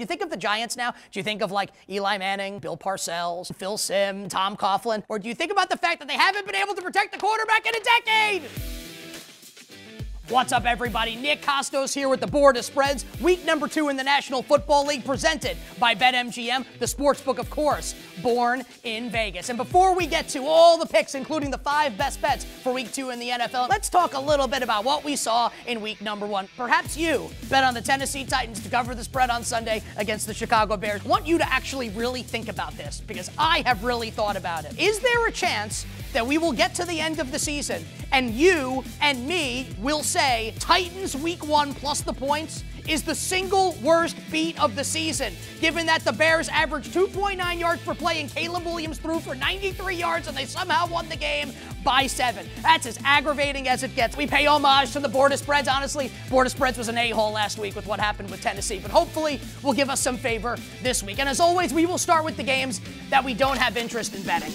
You think of the Giants now, do you think of like Eli Manning, Bill Parcells, Phil Sim, Tom Coughlin? Or do you think about the fact that they haven't been able to protect the quarterback in a decade? What's up, everybody? Nick Kostos here with the Board of Spreads. Week number 2 in the National Football League, presented by BetMGM, the sportsbook, of course, born in Vegas. And before we get to all the picks, including the 5 best bets for Week 2 in the NFL, let's talk a little bit about what we saw in Week number 1. Perhaps you bet on the Tennessee Titans to cover the spread on Sunday against the Chicago Bears. I want you to actually really think about this, because I have really thought about it. Is there a chance that we will get to the end of the season and you and me will say Titans Week 1 plus the points is the single worst beat of the season, given that the Bears averaged 2.9 yards per play and Caleb Williams threw for 93 yards and they somehow won the game by 7. That's as aggravating as it gets. We pay homage to the Board of Spreads. Honestly, Board of Spreads was an a-hole last week with what happened with Tennessee, but hopefully will give us some favor this week. And as always, we will start with the games that we don't have interest in betting.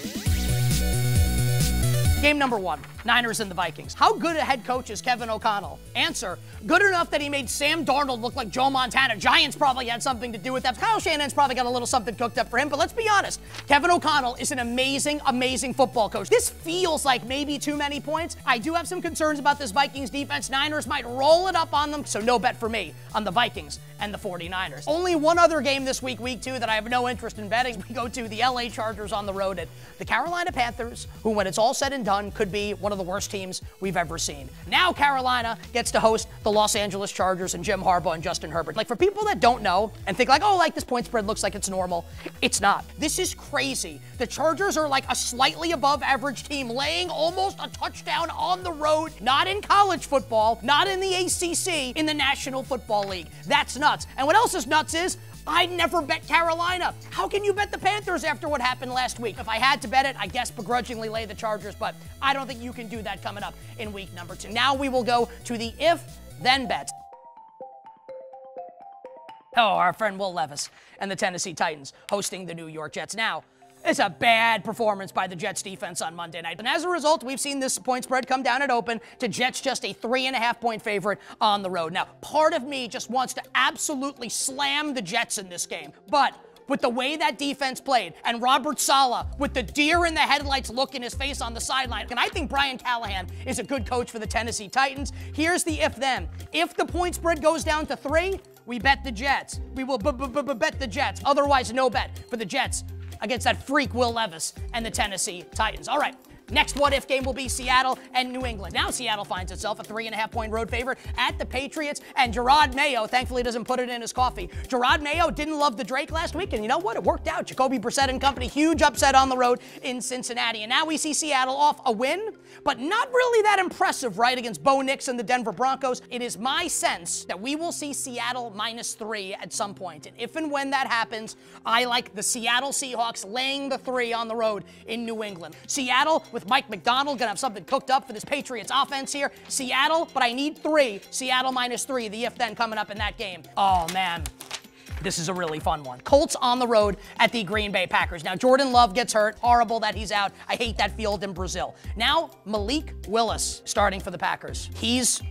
Game number 1, Niners and the Vikings. How good a head coach is Kevin O'Connell? Answer, good enough that he made Sam Darnold look like Joe Montana. Giants probably had something to do with that. Kyle Shanahan's probably got a little something cooked up for him, but let's be honest. Kevin O'Connell is an amazing, amazing football coach. This feels like maybe too many points. I do have some concerns about this Vikings defense. Niners might roll it up on them, so no bet for me on the Vikings and the 49ers. Only one other game this week, Week 2, that I have no interest in betting. We go to the LA Chargers on the road at the Carolina Panthers, who, when it's all said and done, could be one of the worst teams we've ever seen. Now Carolina gets to host the Los Angeles Chargers and Jim Harbaugh and Justin Herbert. Like, for people that don't know and think like, oh, like this point spread looks like it's normal, it's not. This is crazy. The Chargers are like a slightly above average team, laying almost a touchdown on the road, not in college football, not in the ACC, in the National Football League. That's nuts. And what else is nuts is, I'd never bet Carolina. How can you bet the Panthers after what happened last week? If I had to bet it, I guess begrudgingly lay the Chargers, but I don't think you can do that coming up in week number 2. Now we will go to the if-then bets. Oh, our friend Will Levis and the Tennessee Titans hosting the New York Jets. Now, it's a bad performance by the Jets defense on Monday night. And as a result, we've seen this point spread come down at open to Jets just a 3.5-point favorite on the road. Now, part of me just wants to absolutely slam the Jets in this game. But with the way that defense played, and Robert Saleh with the deer in the headlights look in his face on the sideline, and I think Brian Callahan is a good coach for the Tennessee Titans. Here's the if-then. If the point spread goes down to 3, we bet the Jets. We will bet the Jets. Otherwise, no bet for the Jets against that freak Will Levis and the Tennessee Titans. All right. Next what-if game will be Seattle and New England. Now Seattle finds itself a 3.5-point road favorite at the Patriots, and Gerard Mayo thankfully doesn't put it in his coffee. Gerard Mayo didn't love the Drake last week, and you know what? It worked out. Jacoby Brissett and company, huge upset on the road in Cincinnati. And now we see Seattle off a win, but not really that impressive, right, against Bo Nix and the Denver Broncos. It is my sense that we will see Seattle -3 at some point. And if and when that happens, I like the Seattle Seahawks laying the 3 on the road in New England. Seattle with Mike McDonald, gonna have something cooked up for this Patriots offense here. Seattle, but I need 3. Seattle -3, the if-then coming up in that game. Oh, man. This is a really fun one. Colts on the road at the Green Bay Packers. Now, Jordan Love gets hurt. Horrible that he's out. I hate that field in Brazil. Now, Malik Willis starting for the Packers. He's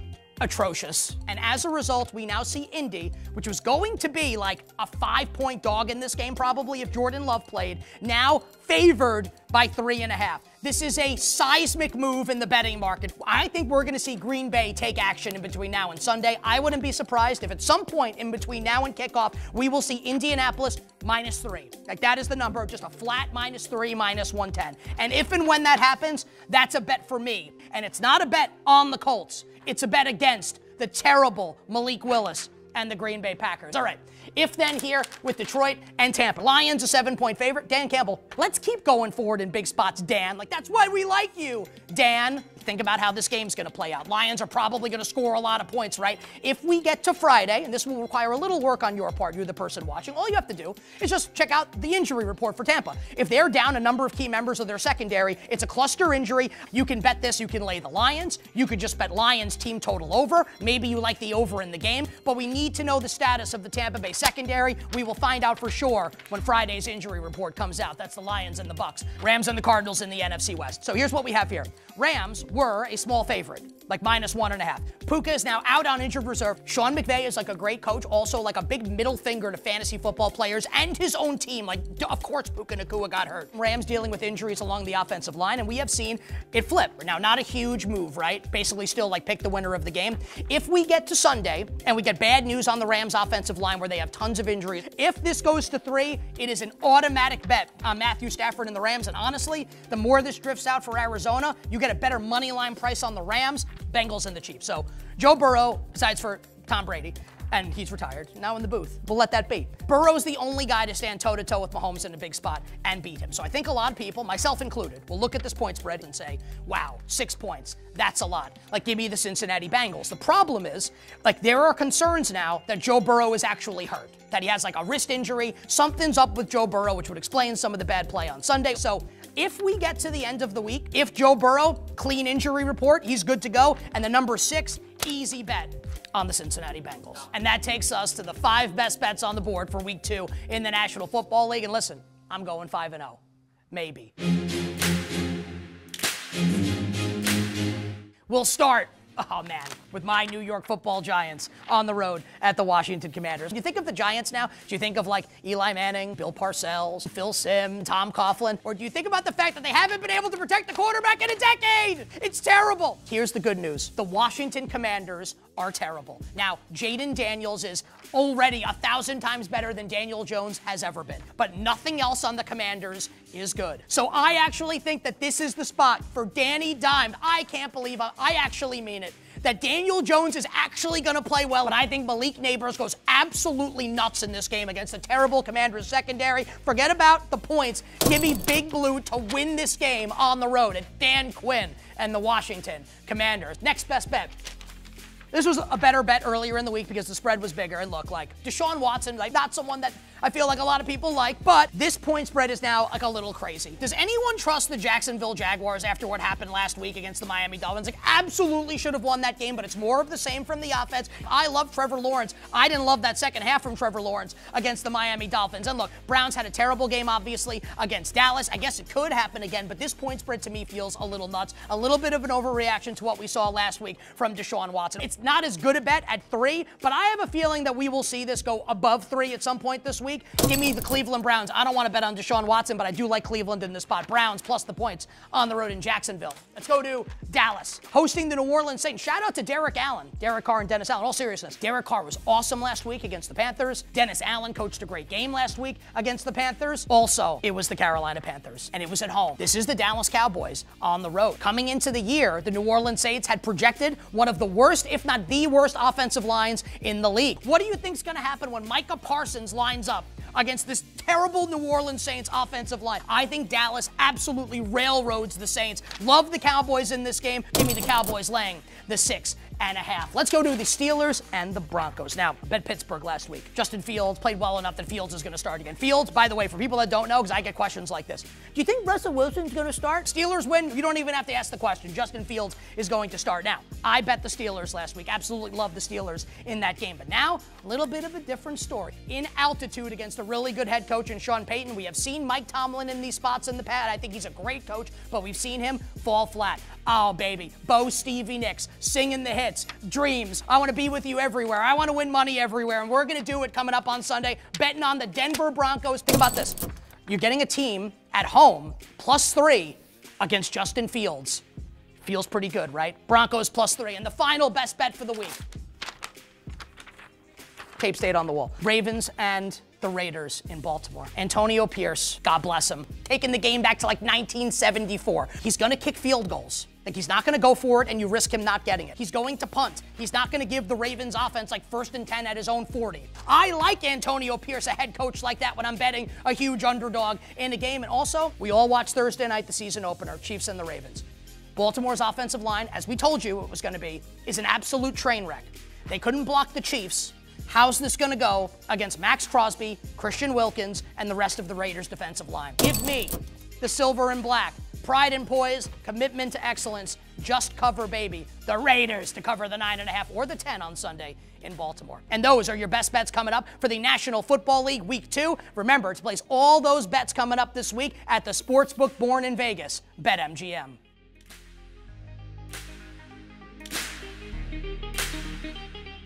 atrocious. And as a result, we now see Indy, which was going to be like a 5-point dog in this game probably if Jordan Love played, now favored by 3.5. This is a seismic move in the betting market. I think we're going to see Green Bay take action in between now and Sunday. I wouldn't be surprised if at some point in between now and kickoff, we will see Indianapolis -3. Like, that is the number, just a flat -3, -110. And if and when that happens, that's a bet for me. And it's not a bet on the Colts. It's a bet against the terrible Malik Willis and the Green Bay Packers. All right, if-then here with Detroit and Tampa. Lions a 7-point favorite. Dan Campbell, let's keep going forward in big spots, Dan. Like, that's why we like you, Dan. Think about how this game's going to play out. Lions are probably going to score a lot of points, right? If we get to Friday, and this will require a little work on your part, you're the person watching, all you have to do is just check out the injury report for Tampa. If they're down a number of key members of their secondary, it's a cluster injury. You can bet this. You can lay the Lions. You could just bet Lions team total over. Maybe you like the over in the game, but we need to know the status of the Tampa Bay secondary. We will find out for sure when Friday's injury report comes out. That's the Lions and the Bucks. Rams and the Cardinals in the NFC West. So here's what we have here. Rams were a small favorite. like -1.5. Puka is now out on injured reserve. Sean McVay is like a great coach, also like a big middle finger to fantasy football players and his own team. Like, of course, Puka Nacua got hurt. Rams dealing with injuries along the offensive line, and we have seen it flip. Now, not a huge move, right? Basically still like pick the winner of the game. If we get to Sunday and we get bad news on the Rams offensive line where they have tons of injuries, if this goes to 3, it is an automatic bet on Matthew Stafford and the Rams. And honestly, the more this drifts out for Arizona, you get a better money line price on the Rams, Bengals, and the Chiefs. So Joe Burrow, besides for Tom Brady, and he's retired, now in the booth. We'll let that be. Burrow's the only guy to stand toe-to-toe with Mahomes in a big spot and beat him. So I think a lot of people, myself included, will look at this point spread and say, wow, 6 points, that's a lot. Like, give me the Cincinnati Bengals. The problem is, like, there are concerns now that Joe Burrow is actually hurt, that he has like a wrist injury. Something's up with Joe Burrow, which would explain some of the bad play on Sunday. So if we get to the end of the week, if Joe Burrow, clean injury report, he's good to go, and the number 6, easy bet on the Cincinnati Bengals. And that takes us to the 5 best bets on the board for week 2 in the National Football League. And listen, I'm going 5-0. Maybe. We'll start, oh man, with my New York Football Giants on the road at the Washington Commanders. You think of the Giants now, do you think of like Eli Manning, Bill Parcells, Phil Simms, Tom Coughlin, or do you think about the fact that they haven't been able to protect the quarterback in a decade? It's terrible. Here's the good news. The Washington Commanders are terrible. Now, Jaden Daniels is already 1,000 times better than Daniel Jones has ever been, but nothing else on the Commanders is good. So I actually think that this is the spot for Danny Dimes. I can't believe I actually mean it, that Daniel Jones is actually going to play well, and I think Malik Neighbors goes absolutely nuts in this game against the terrible Commanders secondary. Forget about the points. Give me Big Blue to win this game on the road at Dan Quinn and the Washington Commanders. Next best bet. This was a better bet earlier in the week because the spread was bigger. And look, like Deshaun Watson, like not someone that I feel like a lot of people like, but this point spread is now like a little crazy. Does anyone trust the Jacksonville Jaguars after what happened last week against the Miami Dolphins? Like, absolutely should have won that game, but it's more of the same from the offense. I love Trevor Lawrence. I didn't love that second half from Trevor Lawrence against the Miami Dolphins. And look, Browns had a terrible game, obviously, against Dallas. I guess it could happen again, but this point spread to me feels a little nuts. A little bit of an overreaction to what we saw last week from Deshaun Watson. It's not as good a bet at 3, but I have a feeling that we will see this go above 3 at some point this week. Give me the Cleveland Browns. I don't want to bet on Deshaun Watson, but I do like Cleveland in this spot. Browns plus the points on the road in Jacksonville. Let's go to Dallas, hosting the New Orleans Saints. Shout out to Derek Allen, Derek Carr and Dennis Allen. In all seriousness, Derek Carr was awesome last week against the Panthers. Dennis Allen coached a great game last week against the Panthers. Also, it was the Carolina Panthers, and it was at home. This is the Dallas Cowboys on the road. Coming into the year, the New Orleans Saints had projected one of the worst, if not the worst, offensive lines in the league. What do you think is going to happen when Micah Parsons lines up against this terrible New Orleans Saints offensive line? I think Dallas absolutely railroads the Saints. Love the Cowboys in this game. Give me the Cowboys laying the 6.5. Let's go to the Steelers and the Broncos. Now, I bet Pittsburgh last week. Justin Fields played well enough that Fields is going to start again. Fields, by the way, for people that don't know, because I get questions like this, do you think Russell Wilson's going to start? Steelers win. You don't even have to ask the question. Justin Fields is going to start. Now, I bet the Steelers last week. Absolutely love the Steelers in that game. But now, a little bit of a different story. In altitude against a really good head coach in Sean Payton, we have seen Mike Tomlin in these spots in the past. I think he's a great coach, but we've seen him fall flat. Oh, baby. Bo Stevie Nicks singing the hits. Dreams. I want to be with you everywhere. I want to win money everywhere. And we're going to do it coming up on Sunday. Betting on the Denver Broncos. Think about this. You're getting a team at home +3 against Justin Fields. Feels pretty good, right? Broncos +3. And the final best bet for the week. Tape stayed on the wall. Ravens and the Raiders in Baltimore. Antonio Pierce, God bless him, taking the game back to like 1974. He's going to kick field goals. Like, he's not going to go for it and you risk him not getting it. He's going to punt. He's not going to give the Ravens offense like 1st and 10 at his own 40. I like Antonio Pierce, a head coach like that, when I'm betting a huge underdog in a game. And also, we all watched Thursday night, the season opener, Chiefs and the Ravens. Baltimore's offensive line, as we told you it was going to be, is an absolute train wreck. They couldn't block the Chiefs. How's this going to go against Max Crosby, Christian Wilkins, and the rest of the Raiders' defensive line? Give me the silver and black. Pride and poise, commitment to excellence, just cover, baby. The Raiders to cover the 9.5 or the 10 on Sunday in Baltimore. And those are your best bets coming up for the National Football League Week 2. Remember to place all those bets coming up this week at the sportsbook born in Vegas, BetMGM.